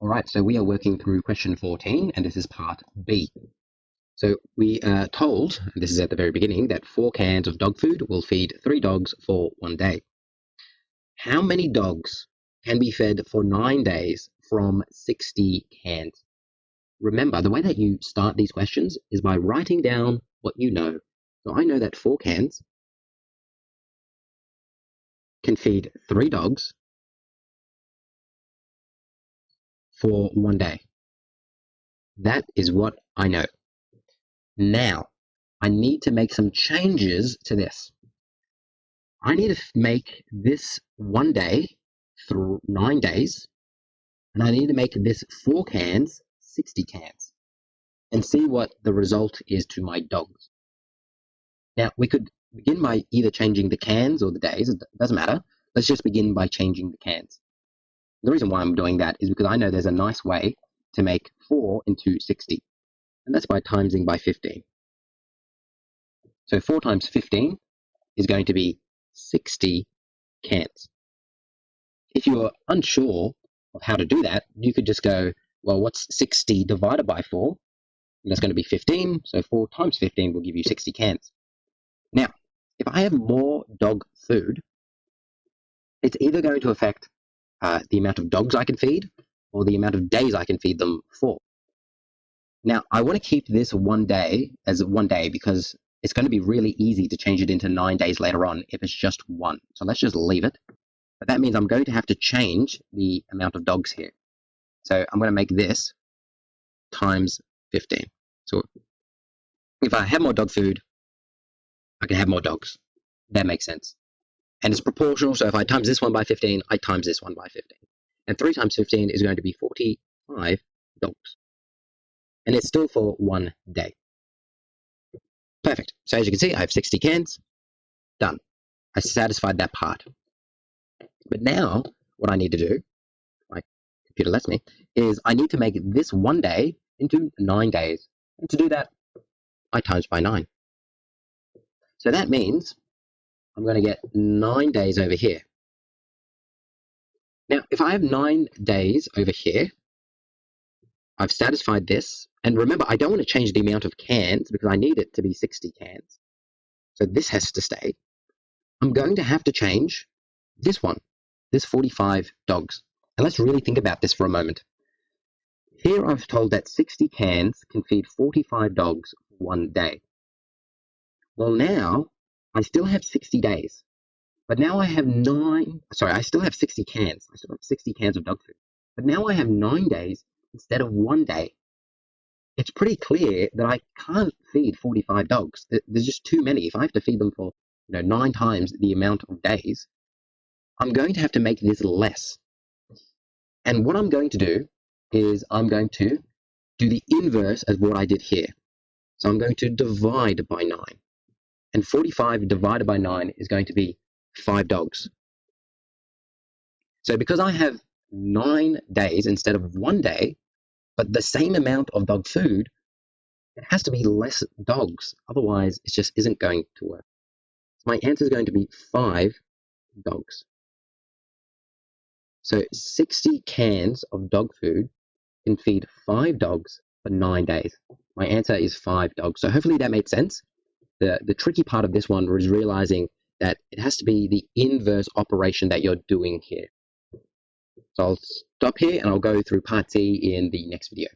All right, so we are working through question 14, and this is part B. So we are told, and this is at the very beginning, that 4 cans of dog food will feed 3 dogs for 1 day. How many dogs can be fed for 9 days from 60 cans? Remember, the way that you start these questions is by writing down what you know. So I know that 4 cans can feed 3 dogs for 1 day. That is what I know. Now, I need to make some changes to this. I need to make this 1 day through 9 days, and I need to make this 4 cans 60 cans, and see what the result is to my dogs. Now, we could begin by either changing the cans or the days, it doesn't matter. Let's just begin by changing the cans. The reason why I'm doing that is because I know there's a nice way to make 4 into 60, and that's by timesing by 15. So 4 times 15 is going to be 60 cans. If you're unsure of how to do that, you could just go, well, what's 60 divided by 4? And that's going to be 15, so 4 times 15 will give you 60 cans. Now, if I have more dog food, it's either going to affect the amount of dogs I can feed or the amount of days I can feed them for. Now, I want to keep this 1 day as 1 day because it's going to be really easy to change it into 9 days later on if it's just 1. So let's just leave it. But that means I'm going to have to change the amount of dogs here. So I'm going to make this times 15. So if I have more dog food, I can have more dogs. That makes sense. And it's proportional, so if I times this one by 15, I times this one by 15. And 3 times 15 is going to be 45 dogs. And it's still for 1 day. Perfect. So as you can see, I have 60 cans. Done. I satisfied that part. But now, what I need to do, my computer lets me, is I need to make this 1 day into 9 days. And to do that, I times by 9. So that means I'm going to get 9 days over here. Now, if I have 9 days over here, I've satisfied this. And remember, I don't want to change the amount of cans because I need it to be 60 cans. So this has to stay. I'm going to have to change this one, this 45 dogs. And let's really think about this for a moment. Here I've told that 60 cans can feed 45 dogs 1 day. Well, now I still have 60 days, but now I have I still have 60 cans. I still have 60 cans of dog food, but now I have 9 days instead of 1 day. It's pretty clear that I can't feed 45 dogs. There's just too many. If I have to feed them for 9 times the amount of days, I'm going to have to make this less. And what I'm going to do is I'm going to do the inverse of what I did here. So I'm going to divide by 9. And 45 divided by 9 is going to be 5 dogs. So because I have 9 days instead of 1 day, but the same amount of dog food, it has to be less dogs. Otherwise, it just isn't going to work. So my answer is going to be 5 dogs. So 60 cans of dog food can feed 5 dogs for 9 days. My answer is 5 dogs. So hopefully that made sense. The tricky part of this one was realizing that it has to be the inverse operation that you're doing here. So I'll stop here and I'll go through part C in the next video.